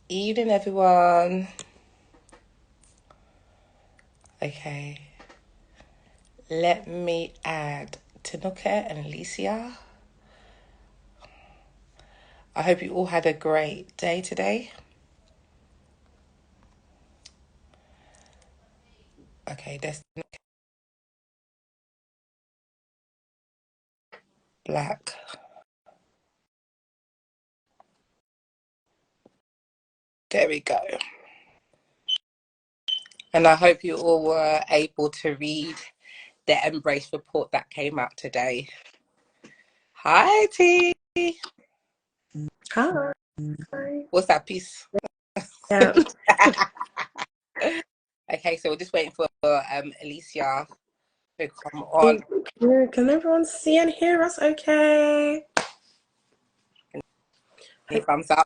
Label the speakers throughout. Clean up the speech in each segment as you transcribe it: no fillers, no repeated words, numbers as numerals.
Speaker 1: Evening, everyone. Okay, let me add Tanuka and Alicia. I hope you all had a great day today. Okay, there's Black. There we go. And I hope you all were able to read the Embrace report that came out today. Hi, T.
Speaker 2: Hi.
Speaker 1: What's that piece?
Speaker 2: Yeah.
Speaker 1: Okay, so we're just waiting for Alicia to come on.
Speaker 2: Can everyone see and hear us okay?
Speaker 1: Any thumbs up?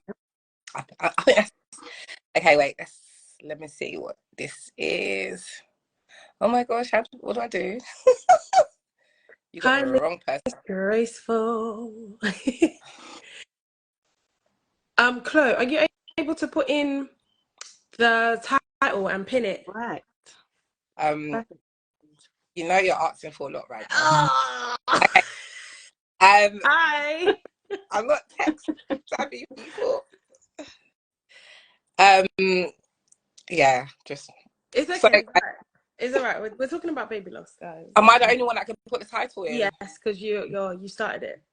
Speaker 1: Okay, wait. Let me see what this is. Oh my gosh, what do I do? You got
Speaker 2: Hi,
Speaker 1: the
Speaker 2: Miss
Speaker 1: wrong person.
Speaker 2: Graceful. Chloe, are you able to put in the title and pin it?
Speaker 3: Right.
Speaker 1: Um, you know you're asking for a lot right now.
Speaker 2: Oh.
Speaker 1: Okay.
Speaker 2: Hi.
Speaker 1: I'm not text savvy people. Um, yeah, just
Speaker 2: It's
Speaker 1: sorry.
Speaker 2: okay. It's all right. We're talking about baby loss, guys.
Speaker 1: Am I the only one that can put the title in?
Speaker 2: Yes, because you started it.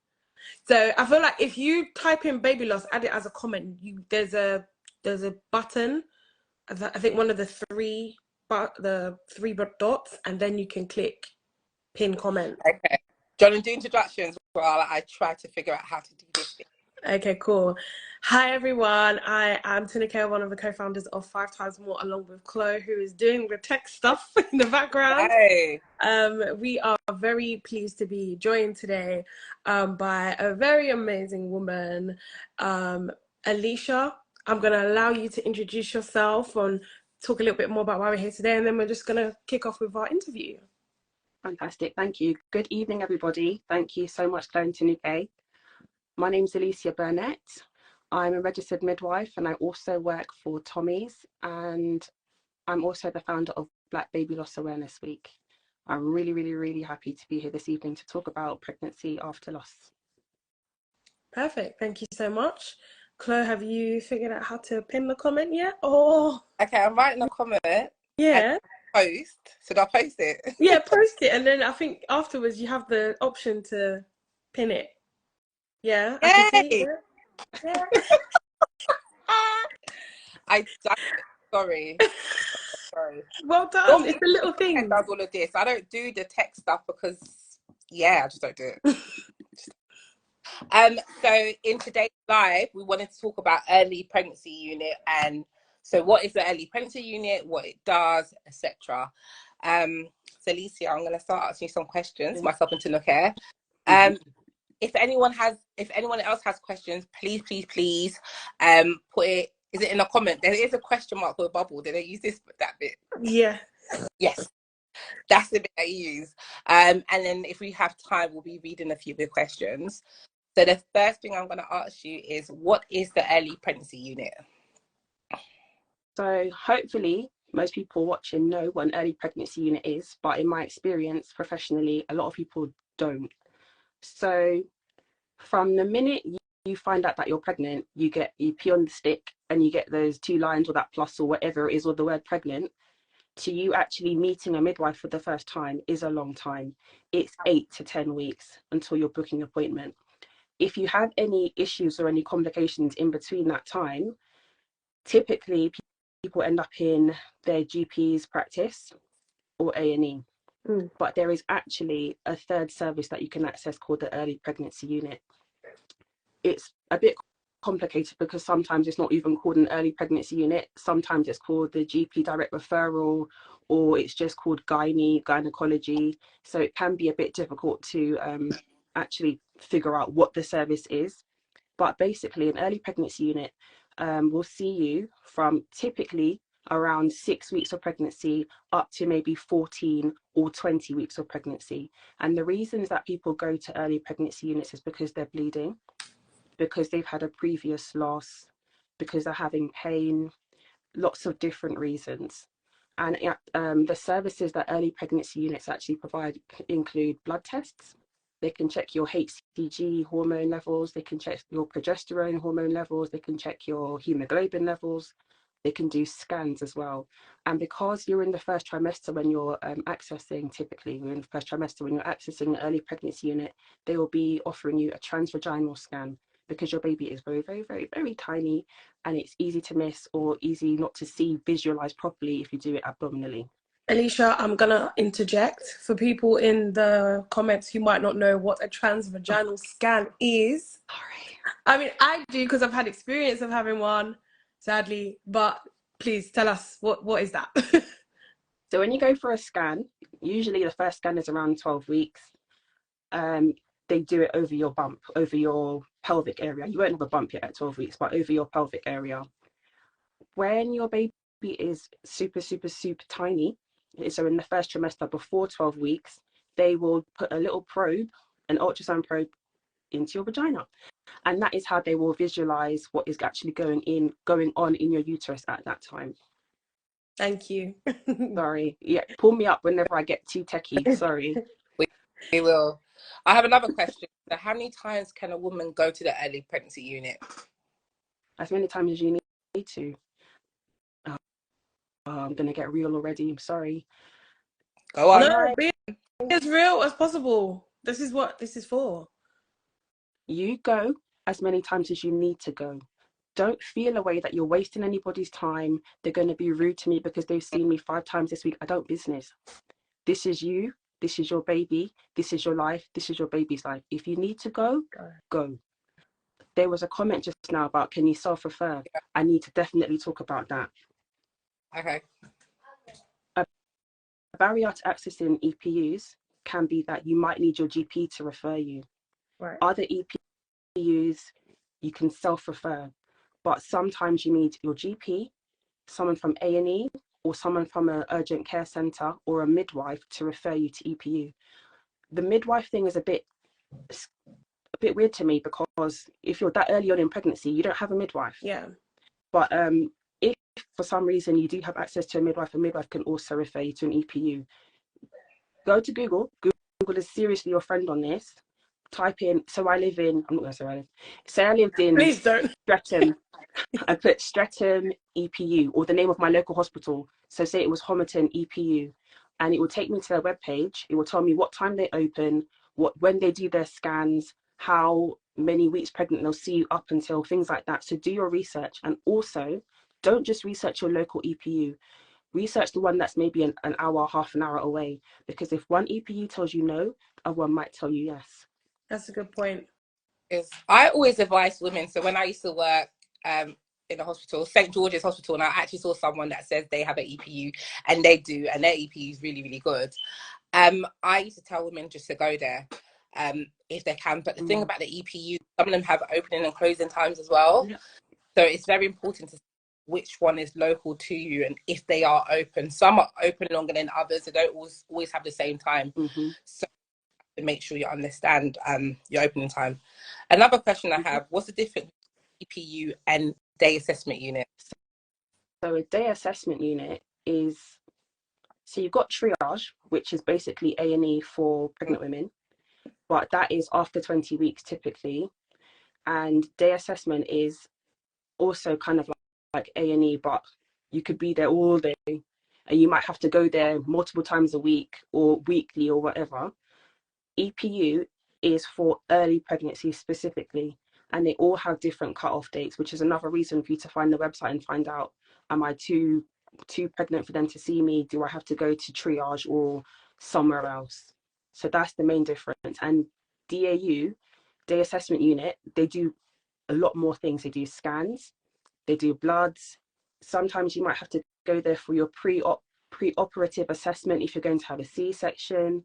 Speaker 2: So I feel like if you type in baby loss, add it as a comment. There's a button. I think one of the three dots, and then you can click pin comment.
Speaker 1: Okay. Do you want to do introductions while I try to figure out how to do this thing?
Speaker 2: Okay, cool. Hi everyone. I am Tanika, one of the co-founders of Five Times More, along with Chloe, who is doing the tech stuff in the background.
Speaker 1: Hey.
Speaker 2: We are very pleased to be joined today by a very amazing woman, Alicia. I'm going to allow you to introduce yourself and talk a little bit more about why we're here today, and then we're just going to kick off with our interview.
Speaker 3: Fantastic. Thank you. Good evening, everybody. Thank you so much, Chloe and Tanuke. My name's Alicia Burnett. I'm a registered midwife and I also work for Tommy's, and I'm also the founder of Black Baby Loss Awareness Week. I'm really, really, really happy to be here this evening to talk about pregnancy after loss.
Speaker 2: Perfect. Thank you so much. Chloe, have you figured out how to pin the comment yet? Oh,
Speaker 1: Okay, I'm writing a comment.
Speaker 2: yeah.
Speaker 1: And post. Should I post it?
Speaker 2: Yeah, post it, and then I think afterwards you have the option to pin it. Yeah, I can see
Speaker 1: Yay!
Speaker 2: it. Yeah.
Speaker 1: I done it. Sorry.
Speaker 2: Well done.
Speaker 1: Normally,
Speaker 2: It's a little
Speaker 1: Ted
Speaker 2: thing.
Speaker 1: does all of this. I don't do the tech stuff because, yeah, I just don't do it. So in today's live, we wanted to talk about early pregnancy unit, and so what is the early pregnancy unit, what it does, etc. So Alicia, I'm going to start asking you some questions, myself and Tanuka. If anyone else has questions, please, put it. Is it in a comment? There is a question mark with a bubble. Did I use that bit?
Speaker 2: Yeah.
Speaker 1: Yes, that's the bit I use. And then if we have time, we'll be reading a few of the questions. So the first thing I'm going to ask you is, what is the early pregnancy unit?
Speaker 3: So hopefully most people watching know what an early pregnancy unit is, but in my experience professionally, a lot of people don't. So from the minute you find out that you're pregnant, you pee on the stick and you get those 2 lines or that plus or whatever it is, or the word pregnant, to you actually meeting a midwife for the first time is a long time. It's 8 to 10 weeks until your booking appointment. If you have any issues or any complications in between that time, typically people end up in their GP's practice or A&E. But there is actually a third service that you can access called the early pregnancy unit. It's a bit complicated because sometimes it's not even called an early pregnancy unit. Sometimes it's called the GP direct referral, or it's just called gynecology. So it can be a bit difficult to actually figure out what the service is. But basically, an early pregnancy unit will see you from typically around 6 weeks of pregnancy up to maybe 14 or 20 weeks of pregnancy. And the reasons that people go to early pregnancy units is because they're bleeding, because they've had a previous loss, because they're having pain, lots of different reasons. And the services that early pregnancy units actually provide include blood tests. They can check your HCG hormone levels, they can check your progesterone hormone levels, they can check your hemoglobin levels, they can do scans as well. And because you're in the first trimester when you're typically you're in the first trimester when you're accessing the early pregnancy unit, they will be offering you a transvaginal scan, because your baby is very, very, very, very tiny, and it's easy to miss or easy not to see, visualize properly if you do it abdominally.
Speaker 2: Alicia, I'm gonna interject for people in the comments who might not know what a transvaginal scan is.
Speaker 3: Sorry.
Speaker 2: I mean, I do because I've had experience of having one, sadly, but please tell us what is that?
Speaker 3: So when you go for a scan, usually the first scan is around 12 weeks. They do it over your bump, over your pelvic area. You won't have a bump yet at 12 weeks, but over your pelvic area. When your baby is super, super, super tiny, so in the first trimester before 12 weeks, they will put a little probe, an ultrasound probe, into your vagina. And that is how they will visualize what is actually going on in your uterus at that time.
Speaker 2: Thank you.
Speaker 3: Sorry. Yeah, pull me up whenever I get too techie. Sorry.
Speaker 1: We will. I have another question. So how many times can a woman go to the early pregnancy unit?
Speaker 3: As many times as you need to. I'm gonna get real already. I'm sorry.
Speaker 1: Go on.
Speaker 2: No, be as real as possible. This is what this is for.
Speaker 3: You go as many times as you need to go. Don't feel a way that you're wasting anybody's time. They're going to be rude to me because they've seen me 5 times this week. I don't business. This is you. This is your baby. This is your life. This is your baby's life. If you need to go, go. There was a comment just now about, can you self-refer? I need to definitely talk about that.
Speaker 1: Okay.
Speaker 3: A barrier to accessing EPUs can be that you might need your GP to refer you.
Speaker 2: Right.
Speaker 3: Other EPUs, you can self-refer, but sometimes you need your GP, someone from A&E, or someone from an urgent care centre or a midwife to refer you to EPU. The midwife thing is a bit weird to me, because if you're that early on in pregnancy, you don't have a midwife.
Speaker 2: Yeah.
Speaker 3: But if for some reason you do have access to a midwife can also refer you to an EPU. Go to Google. Google is seriously your friend on this. Type in, I'm not going to say where I live. Say I lived in
Speaker 2: Please don't.
Speaker 3: Streatham. I put Streatham EPU, or the name of my local hospital. So say it was Homerton EPU, and it will take me to their webpage. It will tell me what time they open, when they do their scans, how many weeks pregnant they'll see you up until, things like that. So do your research, and also don't just research your local EPU. Research the one that's maybe an hour, half an hour away, because if one EPU tells you no, a one might tell you yes.
Speaker 2: That's a good point.
Speaker 1: I always advise women. So when I used to work in a hospital, St. George's Hospital, and I actually saw someone that says they have an EPU, and they do, and their EPU is really, really good. I used to tell women just to go there if they can. But the thing about the EPU, some of them have opening and closing times as well. Yeah. So it's very important to see which one is local to you, and if they are open. Some are open longer than others. They don't always have the same time. So to make sure you understand your opening time. Another question I have, what's the difference between EPU and day assessment unit?
Speaker 3: So a day assessment unit is, so you've got triage, which is basically A&E for pregnant women, but that is after 20 weeks typically. And day assessment is also kind of like A&E, but you could be there all day, and you might have to go there multiple times a week or weekly or whatever. EPU is for early pregnancy specifically, and they all have different cut-off dates, which is another reason for you to find the website and find out, am I too pregnant for them to see me? Do I have to go to triage or somewhere else? So that's the main difference. And DAU, day assessment unit, they do a lot more things. They do scans, they do bloods. Sometimes you might have to go there for your pre-operative assessment if you're going to have a C-section.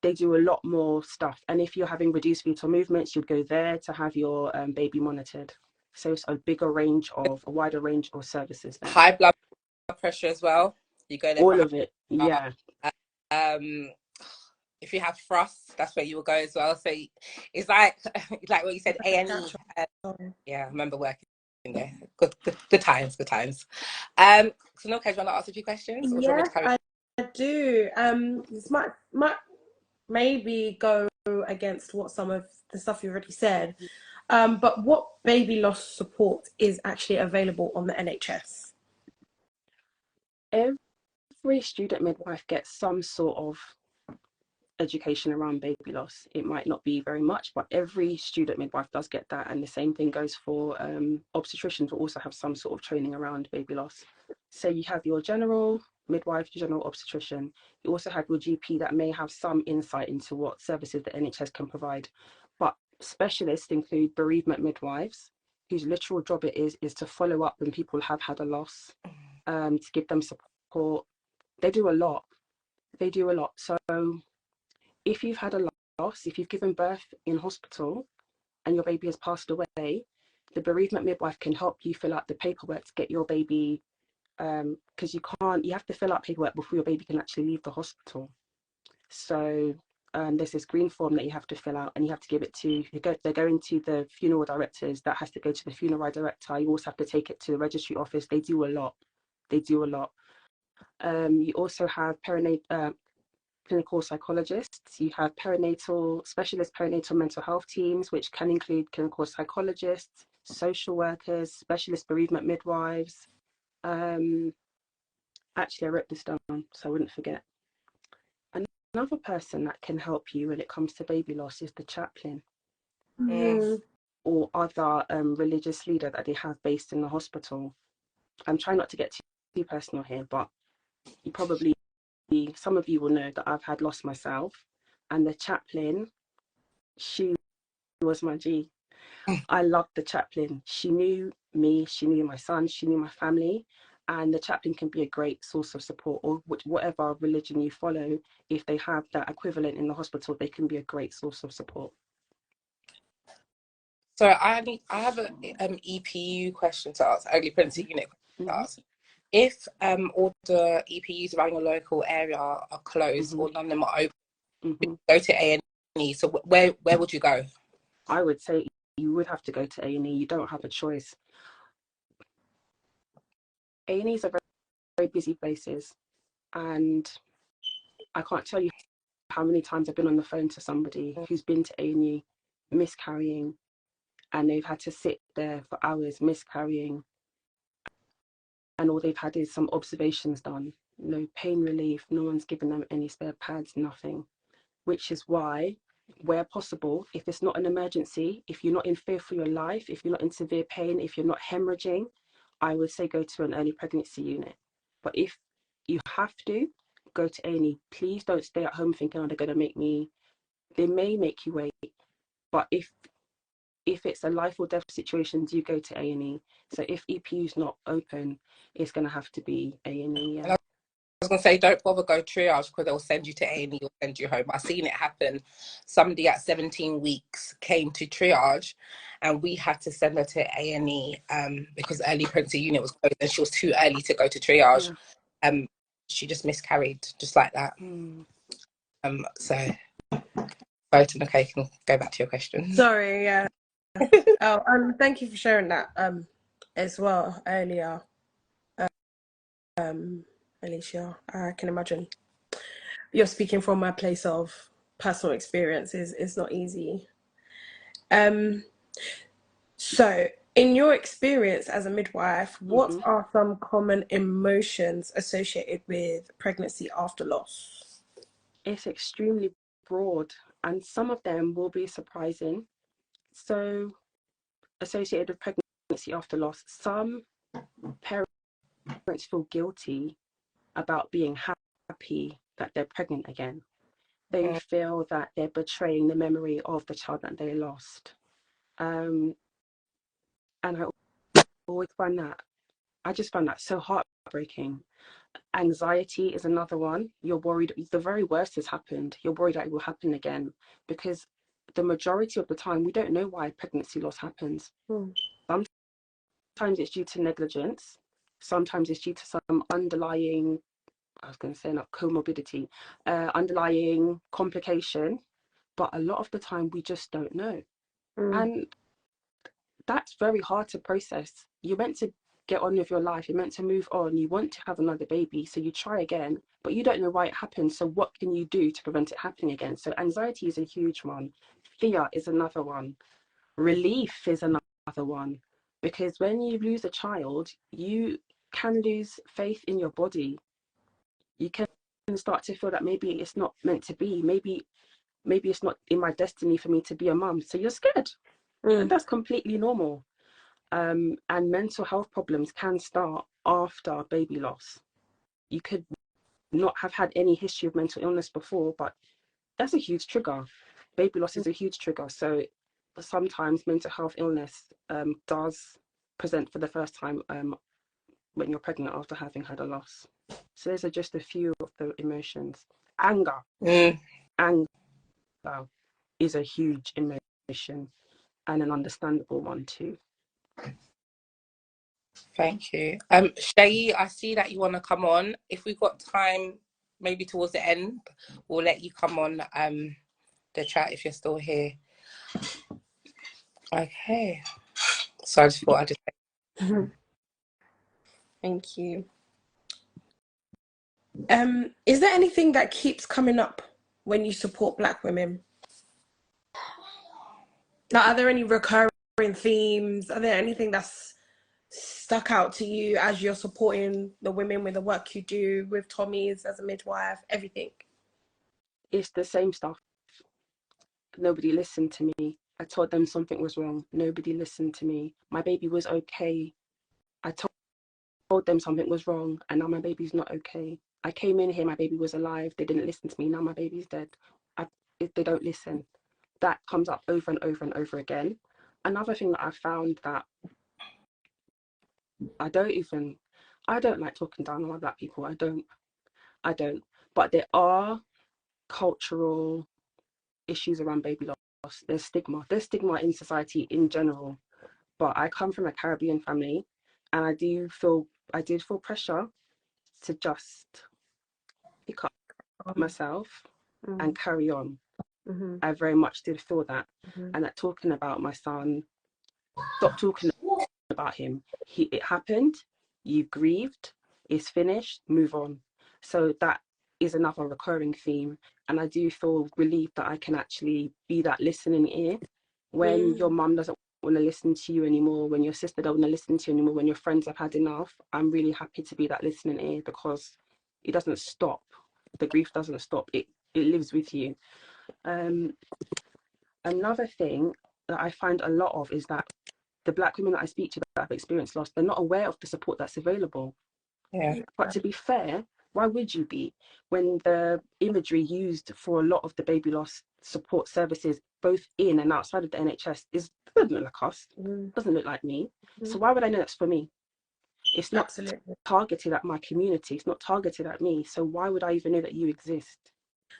Speaker 3: They do a lot more stuff. And if you're having reduced fetal movements, you'd go there to have your baby monitored. So it's a wider range of services there.
Speaker 1: High blood pressure as well. You go there.
Speaker 3: All of it, yeah.
Speaker 1: If you have frost, that's where you will go as well. So it's like what you said, A&E. Yeah, I remember working Good times, good times. So no, okay, do you want to ask a few questions, or do you want me
Speaker 2: Yes,
Speaker 1: to carry?
Speaker 2: I do. This might maybe go against what some of the stuff you already said. But what baby loss support is actually available on the NHS?
Speaker 3: Every student midwife gets some sort of education around baby loss. It might not be very much, but every student midwife does get that, and the same thing goes for obstetricians will also have some sort of training around baby loss. So you have your general midwife, your general obstetrician. You also have your GP that may have some insight into what services the NHS can provide, but specialists include bereavement midwives, whose literal job it is to follow up when people have had a loss, to give them support. They do a lot. So if you've had a loss, if you've given birth in hospital and your baby has passed away, the bereavement midwife can help you fill out the paperwork to get your baby, because you have to fill out paperwork before your baby can actually leave the hospital. So there's this green form that you have to fill out, and you have to give it to, they're going to the funeral directors, that has to go to the funeral director. You also have to take it to the registry office. They do a lot. You also have clinical psychologists. You have specialist perinatal mental health teams, which can include clinical psychologists, social workers, specialist bereavement midwives. Actually, I wrote this down so I wouldn't forget. Another person that can help you when it comes to baby loss is the chaplain, or other religious leader that they have based in the hospital. I'm trying not to get too personal here, but some of you will know that I've had loss myself, and the chaplain, she was my G. I loved the chaplain. She knew me, she knew my son, she knew my family, and the chaplain can be a great source of support, or whatever religion you follow. If they have that equivalent in the hospital, they can be a great source of support.
Speaker 1: So I have an EPU question to ask, early pregnancy unit question to ask. If all the EPUs around your local area are closed, or none of them are open, go to A&E. So where would you go?
Speaker 3: I would say you would have to go to A&E. You don't have a choice. A&Es are very, very busy places, and I can't tell you how many times I've been on the phone to somebody who's been to A&E miscarrying, and they've had to sit there for hours miscarrying, and all they've had is some observations done. No pain relief, no one's given them any spare pads, nothing. Which is why, where possible, if it's not an emergency, if you're not in fear for your life, if you're not in severe pain, if you're not hemorrhaging, I would say go to an early pregnancy unit. But if you have to, go to A&E. Please don't stay at home thinking, oh, they're going to make me. They may make you wait, but if it's a life or death situation, do go to A&E. So if EPU's not open, it's going to have to be A&E. Yeah.
Speaker 1: I was going to say, don't bother go triage, because they'll send you to A&E or send you home. I've seen it happen. Somebody at 17 weeks came to triage, and we had to send her to A&E because early pregnancy unit was closed, and she was too early to go to triage. Yeah. She just miscarried, just like that. So, Burton, okay, can go back to your question.
Speaker 2: Sorry, yeah. Thank you for sharing that as well earlier, Alicia. I can imagine you're speaking from a place of personal experience. It's not easy. So, in your experience as a midwife, what are some common emotions associated with pregnancy after loss?
Speaker 3: It's extremely broad, and some of them will be surprising. So, associated with pregnancy after loss, some parents feel guilty about being happy that they're pregnant again. They feel that they're betraying the memory of the child that they lost. And I always I just find that so heartbreaking. Anxiety is another one. You're worried, the very worst has happened. You're worried that it will happen again, because the majority of the time, we don't know why pregnancy loss happens. Sometimes it's due to negligence. Sometimes it's due to some underlying, I was going to say not comorbidity, underlying complication. But a lot of the time, we just don't know. And that's very hard to process. You're meant to get on with your life, you're meant to move on, you want to have another baby, so you try again, but you don't know why it happened. So what can you do to prevent it happening again? So anxiety is a huge one. Fear is another one. Relief is another one. Because when you lose a child, you can lose faith in your body. You can start to feel that maybe it's not meant to be. Maybe it's not in my destiny for me to be a mum. So you're scared. And that's completely normal. And mental health problems can start after baby loss. You could not have had any history of mental illness before, but that's a huge trigger. Baby loss is a huge trigger. So sometimes mental health illness does present for the first time when you're pregnant after having had a loss. So those are just a few of the emotions. Anger. Anger is a huge emotion and an understandable one too.
Speaker 1: Thank you. Shay, I see that you want to come on. If we've got time, maybe towards the end, we'll let you come on the chat if you're still here. Okay. So I just thought I'd just...
Speaker 2: Thank you. Is there anything that keeps coming up when you support Black women? Now, are there any recurring themes? Are there anything that's stuck out to you as you're supporting the women with the work you do with Tommy's as a midwife, everything?
Speaker 3: It's the same stuff. Nobody listened to me. I told them something was wrong. Nobody listened to me. My baby was okay. I told them something was wrong, and now my baby's not okay. I came in here, my baby was alive. They didn't listen to me. Now my baby's dead. They don't listen. That comes up over and over and over again. Another thing that I found that I don't like talking down on my Black people. I don't. But there are cultural issues around baby loss. There's stigma. There's stigma in society in general. But I come from a Caribbean family, and I did feel pressure to just pick up myself and carry on. I very much did feel that. And that talking about my son, stop talking about him. It happened, you've grieved, it's finished, move on. So that is another recurring theme. And I do feel relieved that I can actually be that listening ear when your mum doesn't want to listen to you anymore, when your sister don't want to listen to you anymore, when your friends have had enough. I'm really happy to be that listening ear, because it doesn't stop. The grief doesn't stop. It lives with you. Another thing that I find a lot of is that the Black women that I speak to that have experienced loss, they're not aware of the support that's available.
Speaker 1: Yeah.
Speaker 3: But to be fair, why would you be, when the imagery used for a lot of the baby loss support services, both in and outside of the NHS, doesn't look like us, doesn't look like me. So why would I know that's for me? It's not targeted at my community. It's not targeted at me. So why would I even know that you exist?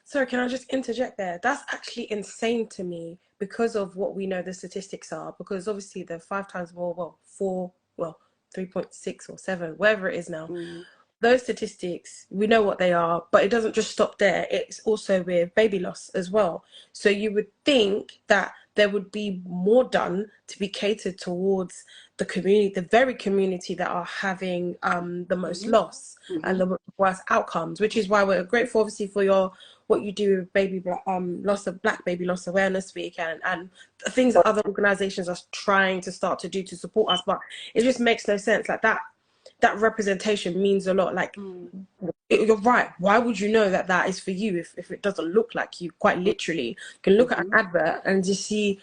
Speaker 2: Sorry, can I just interject there? That's actually insane to me, because of what we know the statistics are. Because obviously they're 5 times more, 3.6 or 7, whatever it is now. Those statistics, we know what they are, but it doesn't just stop there. It's also with baby loss as well. So you would think that there would be more done to be catered towards the community, the very community that are having the most loss and the worst outcomes, which is why we're grateful, obviously, for what you do with Black Baby Loss Awareness Week and things that other organisations are trying to start to do to support us. But it just makes no sense. Like that representation means a lot. Like, you're right. Why would you know that is for you if it doesn't look like you? Quite literally, you can look at an advert and just see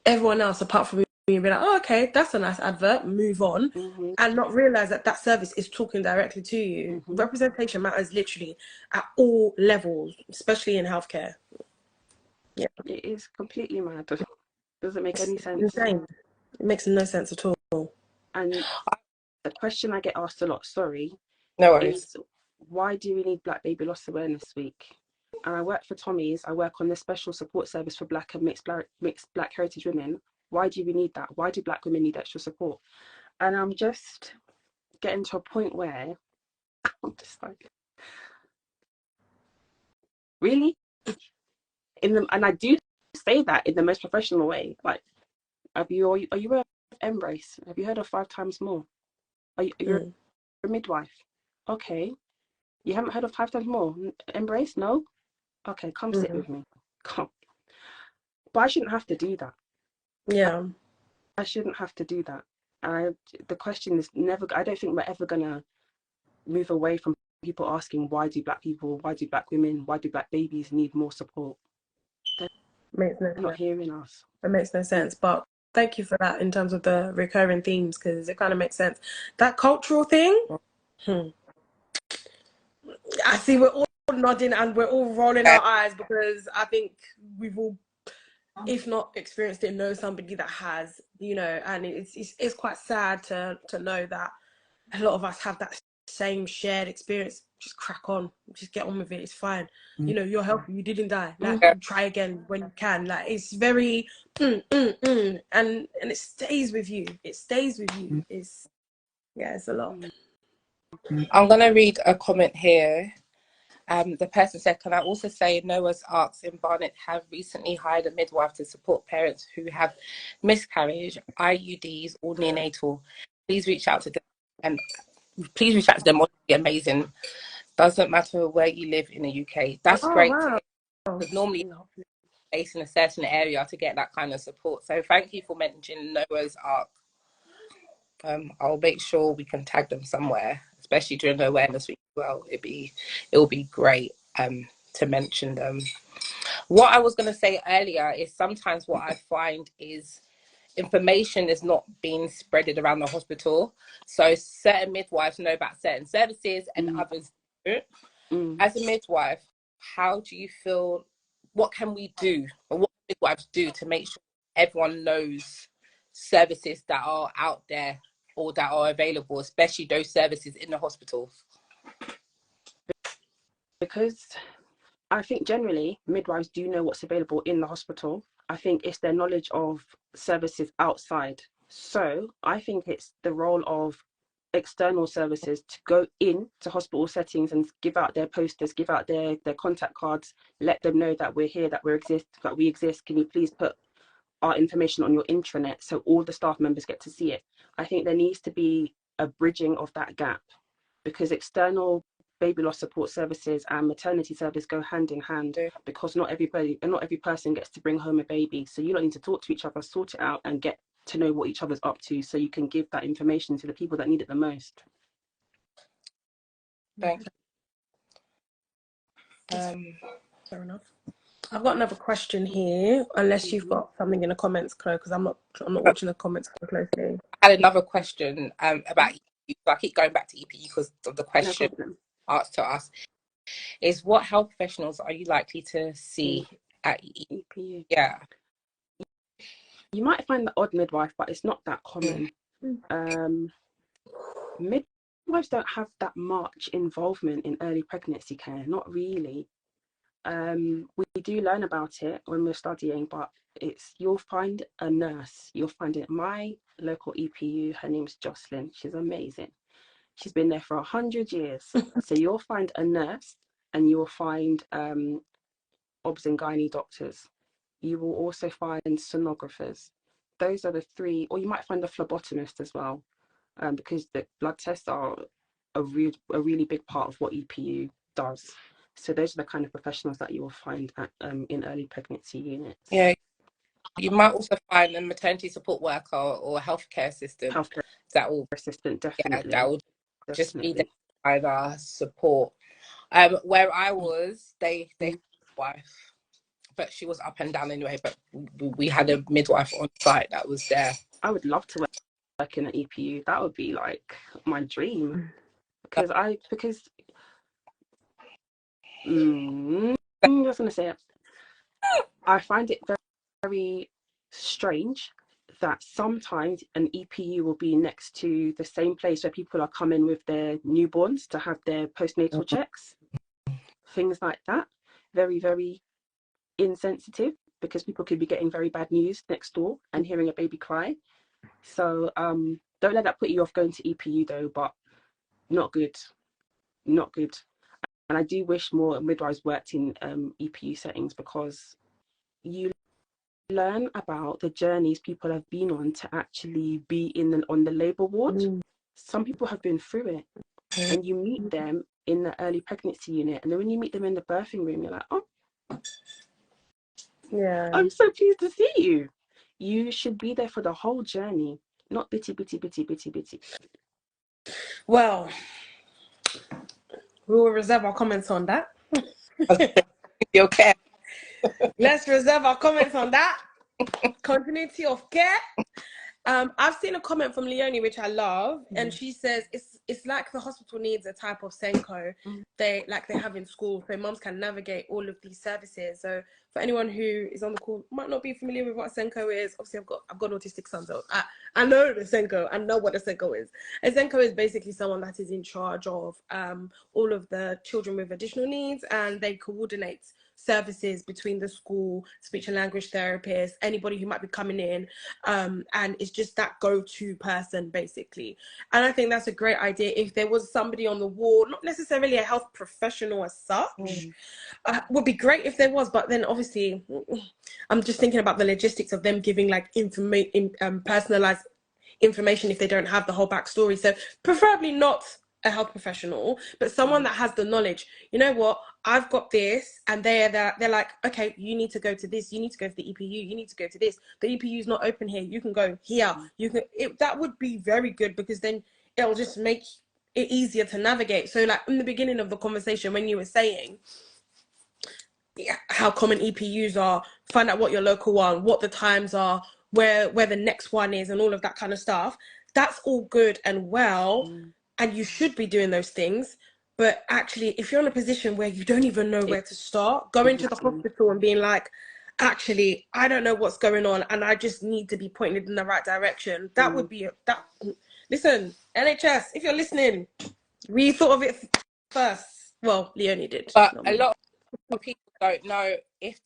Speaker 2: everyone else apart from you and be like, oh, okay, that's a nice advert, move on, and not realize that service is talking directly to you. Representation matters literally at all levels, especially in healthcare. Yeah,
Speaker 3: it is completely mad. Doesn't make any sense.
Speaker 2: Insane. It makes no sense at all.
Speaker 3: And the question I get asked a lot,
Speaker 1: no worries,
Speaker 3: is why do we need Black Baby Loss Awareness Week? And I work for Tommy's. I work on the special support service for Black and mixed Black heritage women. Why do we need that? Why do Black women need extra support? And I'm just getting to a point where I'm just like, really? And I do say that in the most professional way. Like, are you embrace? Have you heard of 5 times more? You're a midwife. Okay. You haven't heard of 5 times more? Embrace? No? Okay, come sit with me. Come. But I shouldn't have to do that.
Speaker 2: Yeah.
Speaker 3: I shouldn't have to do that. The question is never, I don't think we're ever going to move away from people asking, why do black people, why do black women, why do black babies need more support? They're not hearing us.
Speaker 2: It makes no sense. But thank you for that in terms of the recurring themes, because it kind of makes sense. That cultural thing, I see we're all nodding and we're all rolling our eyes, because I think we've all, if not experienced it, know somebody that has, you know, and it's quite sad to know that a lot of us have that same shared experience. Just crack on, just get on with it, it's fine. You know, you're healthy, you didn't die, like try again when you can. Like, it's very and it stays with you, it's a lot.
Speaker 1: I'm gonna read a comment here. The person said, can I also say Noah's Arks in Barnet have recently hired a midwife to support parents who have miscarriage, IUDs, or neonatal. Please reach out to them, and please reach out to them. It would be amazing. Doesn't matter where you live in the UK. That's great.
Speaker 2: Wow.
Speaker 1: Because normally you're based in a certain area to get that kind of support. So thank you for mentioning Noah's Ark. I'll make sure we can tag them somewhere, especially during the awareness week as well. It'll be great to mention them. What I was going to say earlier is sometimes what I find is information is not being spreaded around the hospital. So certain midwives know about certain services and others don't. As a midwife, how do you feel, what can we do, or what midwives do to make sure everyone knows services that are out there or that are available, especially those services in the hospitals?
Speaker 3: Because I think generally midwives do know what's available in the hospital. I think it's their knowledge of services outside. So I think it's the role of external services to go in to hospital settings and give out their posters, give out their contact cards, let them know that we're here, that we exist. Can you please put our information on your intranet so all the staff members get to see it? I think there needs to be a bridging of that gap, because external baby loss support services and maternity service go hand in hand, because not every person gets to bring home a baby. So you don't need to talk to each other, sort it out, and get to know what each other's up to, so you can give that information to the people that need it the most.
Speaker 1: Thank you.
Speaker 2: Fair enough. I've got another question here, unless you've got something in the comments, Chloe, because I'm not watching the comments closely.
Speaker 1: I had another question about EPU. So I keep going back to EPU because of the question asked to us. Is what health professionals are you likely to see at EPU? Yeah.
Speaker 3: You might find the odd midwife, but it's not that common. Midwives don't have that much involvement in early pregnancy care, not really. We do learn about it when we're studying, but you'll find a nurse. You'll find it. My local EPU, her name's Jocelyn. She's amazing. She's been there for 100 years. So you'll find a nurse, and you'll find obs and gynae doctors. You will also find sonographers. Those are the three, or you might find a phlebotomist as well, because the blood tests are a really big part of what EPU does. So those are the kind of professionals that you will find at in early pregnancy units.
Speaker 1: Yeah, you might also find a maternity support worker or a healthcare assistant.
Speaker 3: Definitely.
Speaker 1: Yeah, that will just be there to either support. Where I was, they had a midwife, but she was up and down anyway. But we had a midwife on site that was there.
Speaker 3: I would love to work in an EPU. That would be like my dream, because I was gonna say it. I find it very, very strange that sometimes an EPU will be next to the same place where people are coming with their newborns to have their postnatal checks. Things like that. Very, very insensitive, because people could be getting very bad news next door and hearing a baby cry. So don't let that put you off going to EPU though, but not good. Not good. And I do wish more midwives worked in EPU settings, because you learn about the journeys people have been on to actually be on the labour ward. Some people have been through it, and you meet them in the early pregnancy unit, and then when you meet them in the birthing room, you're like, oh,
Speaker 2: Yeah.
Speaker 3: I'm so pleased to see you. You should be there for the whole journey, not bitty, bitty, bitty, bitty, bitty.
Speaker 2: Well, we will reserve our comments on that.
Speaker 1: Okay.
Speaker 2: Let's reserve our comments on that. Continuity of care. I've seen a comment from Leonie which I love, and she says it's like the hospital needs a type of Senko they have in school, so mums can navigate all of these services. So for anyone who is on the call might not be familiar with what a Senko is, obviously I've got autistic sons, so I know the Senko. I know what a Senko is. A Senko is basically someone that is in charge of all of the children with additional needs, and they coordinate services between the school, speech and language therapists, anybody who might be coming in, and it's just that go-to person basically. And I think that's a great idea. If there was somebody on the ward, not necessarily a health professional as such, would be great if there was, but then obviously I'm just thinking about the logistics of them giving like personalized information if they don't have the whole backstory. So preferably not a health professional, but someone that has the knowledge. You know what, I've got this, and they're like, okay, you need to go to this, you need to go to the EPU, you need to go to this, the EPU is not open here, you can go here, you can that would be very good, because then it'll just make it easier to navigate. So like in the beginning of the conversation when you were saying how common EPUs are, find out what your local one, what the times are, where the next one is, and all of that kind of stuff. That's all good and well, and you should be doing those things. But actually, if you're in a position where you don't even know where to start, going to the hospital and being like, actually, I don't know what's going on, and I just need to be pointed in the right direction, that would be that. Listen, NHS, if you're listening, we thought of it first. Well, Leonie did.
Speaker 1: But a lot of people don't know if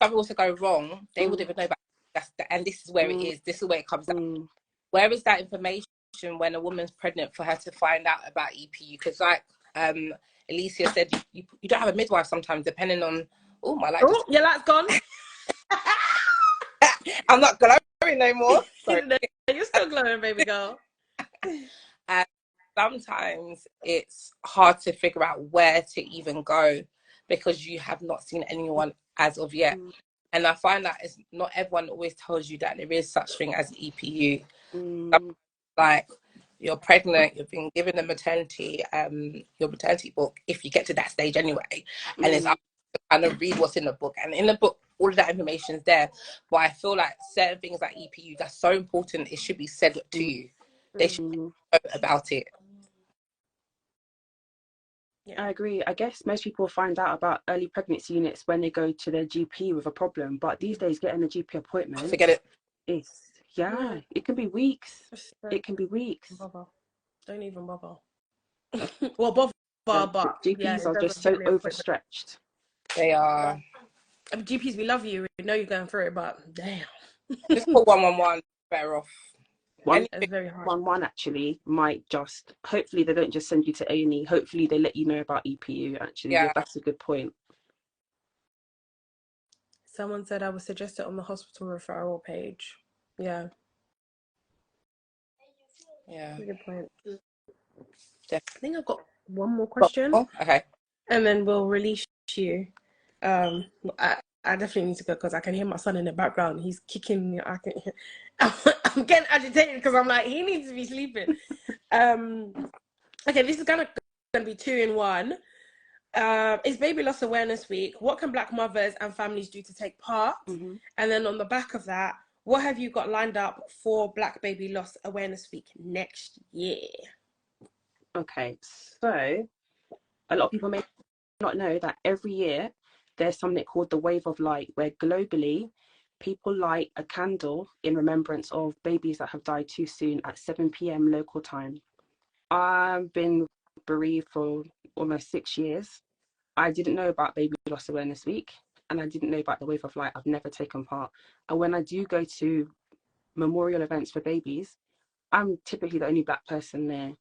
Speaker 1: something was to go wrong, they wouldn't even know about and this is where it is. This is where it comes down. Where is that information when a woman's pregnant for her to find out about EPU? Because like Alicia said, you don't have a midwife sometimes, depending on my light.
Speaker 2: Oh, your light's gone.
Speaker 1: I'm not glowing no more. Sorry.
Speaker 2: You're still glowing, baby girl.
Speaker 1: Sometimes it's hard to figure out where to even go because you have not seen anyone as of yet. And I find that it's not everyone always tells you that there is such thing as EPU. Like, you're pregnant, you've been given your maternity book, if you get to that stage anyway, and it's up to kind of read what's in the book. And in the book, all of that information is there. But I feel like certain things like EPU, that's so important, it should be said to you. They should know about it.
Speaker 3: I agree. I guess most people find out about early pregnancy units when they go to their GP with a problem. But these days, getting a GP appointment,
Speaker 1: forget it.
Speaker 3: It can be weeks. It can be weeks.
Speaker 2: Don't even bother. Well, bother, but
Speaker 3: GPs are just so overstretched.
Speaker 1: They are.
Speaker 2: GPs, we love you. We know you're going through it, but damn.
Speaker 1: Just put 111 better off.
Speaker 2: It's very hard.
Speaker 3: 111 actually might just, hopefully they don't just send you to A&E. Hopefully they let you know about EPU actually. Yeah, that's a good point.
Speaker 2: Someone said I would suggest it on the hospital referral page. Yeah. Good point. I think I've got one more question.
Speaker 1: Okay.
Speaker 2: And then we'll release you. I definitely need to go because I can hear my son in the background. He's kicking me. I'm getting agitated because I'm like, he needs to be sleeping. Okay, this is gonna be 2 in 1. It's Baby Loss Awareness Week. What can Black mothers and families do to take part? And then on the back of that, what have you got lined up for Black Baby Loss Awareness Week next year? Okay, so a lot of people may not know that every year there's something called the Wave of Light, where globally people light a candle in remembrance of babies that have died too soon at 7 p.m. local time. I've been bereaved for almost 6 years. I didn't know about Baby Loss Awareness Week, and I didn't know about the Wave of Light. I've never taken part. And when I do go to memorial events for babies, I'm typically the only Black person there.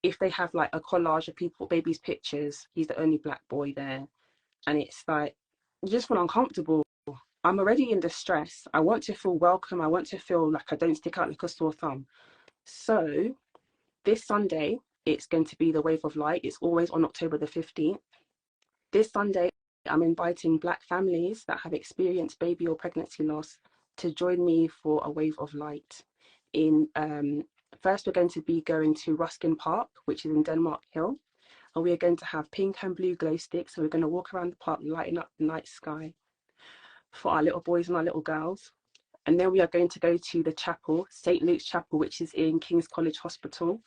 Speaker 2: If they have like a collage of babies' pictures, he's the only Black boy there. And it's like, you just feel uncomfortable.
Speaker 3: I'm already in distress. I want to feel welcome. I want to feel like I don't stick out like a sore thumb. So this Sunday, it's going to be the Wave of Light. It's always on October the 15th. This Sunday, I'm inviting Black families that have experienced baby or pregnancy loss to join me for a Wave of Light. First, we're going to be going to Ruskin Park, which is in Denmark Hill. And we are going to have pink and blue glow sticks. So we're going to walk around the park, lighting up the night sky for our little boys and our little girls. And then we are going to go to the chapel, St. Luke's Chapel, which is in King's College Hospital.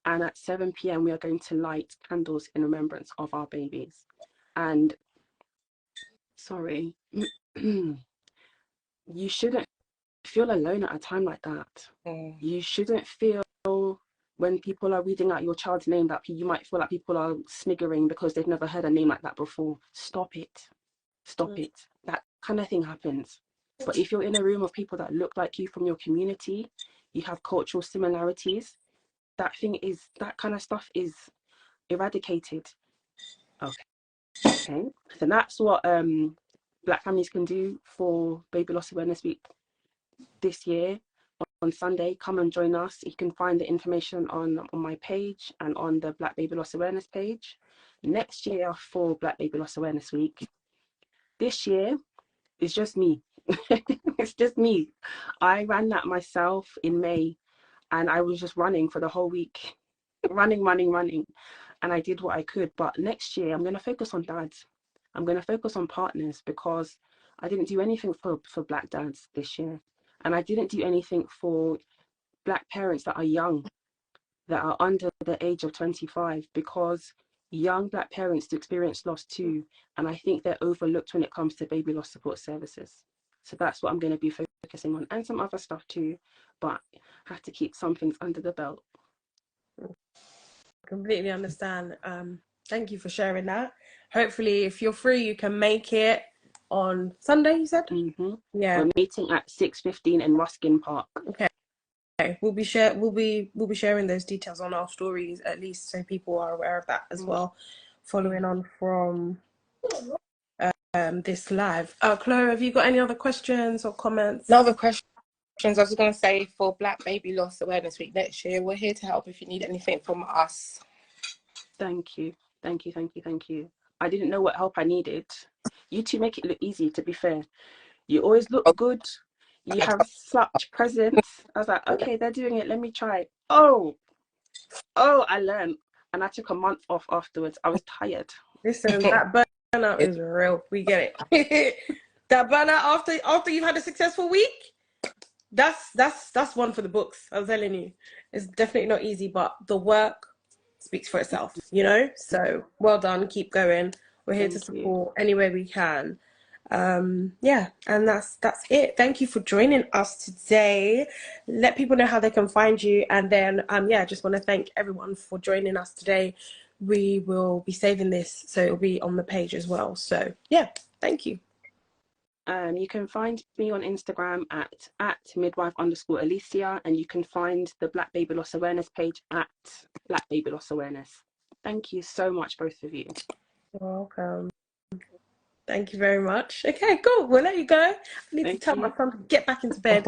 Speaker 3: And at 7 p.m, we are going to light candles in remembrance of our babies. And sorry, you shouldn't feel alone at a time like that. You shouldn't feel when people are reading out your child's name that you might feel like people are sniggering because they've never heard a name like that before. Stop it. Stop it. That kind of thing happens. But if you're in a room of people that look like you from your community, you have cultural similarities, that kind of stuff is eradicated. Okay. So that's what Black families can do for Baby Loss Awareness Week this year. On Sunday, come and join us. You can find the information on my page and on the Black Baby Loss Awareness page. Next year for Black Baby Loss Awareness Week, this year is just me. It's just me. I ran that myself in May, and I was just running for the whole week. running. And I did what I could. But next year, I'm going to focus on dads. I'm going to focus on partners, because I didn't do anything for Black dads this year. And I didn't do anything for Black parents that are young, that are under the age of 25, because young Black parents experience loss too. And I think they're overlooked when it comes to baby loss support services. So that's what I'm going to be focusing on, and some other stuff too, but I have to keep some things under the belt.
Speaker 2: Completely understand. Thank you for sharing that. Hopefully, if you're free, you can make it on Sunday, you said?
Speaker 3: Mm-hmm.
Speaker 2: Yeah.
Speaker 3: We're meeting at 6:15 in Ruskin Park.
Speaker 2: Okay. We'll be sharing those details on our stories, at least, so people are aware of that as well. Following on from this live. Chloe, have you got any other questions or comments?
Speaker 1: No other questions. I was going to say, for Black Baby Loss Awareness Week next year, we're here to help if you need anything from us.
Speaker 3: Thank you. I didn't know what help I needed. You two make it look easy, to be fair. You always look good. You have such presence. I was like, okay, they're doing it. Let me try. Oh, I learned. And I took a month off afterwards. I was tired.
Speaker 2: Listen, that burnout is real. We get it. That burnout after you've had a successful week, that's one for the books. I'm telling you, it's definitely not easy, but the work speaks for itself, you know. So well done. Keep going. We're here to support any way we can. Yeah, and that's it. Thank you for joining us today. Let people know how they can find you, and then yeah, I just want to thank everyone for joining us today. We will be saving this, so it'll be on the page as well. So yeah, thank you.
Speaker 3: You can find me on Instagram at midwife_Alicia, and you can find the Black Baby Loss Awareness page at Black Baby Loss Awareness. Thank you so much, both of you.
Speaker 2: You're welcome. Thank you very much. Okay, cool. We'll let you go. I need to tell my son to get back into bed.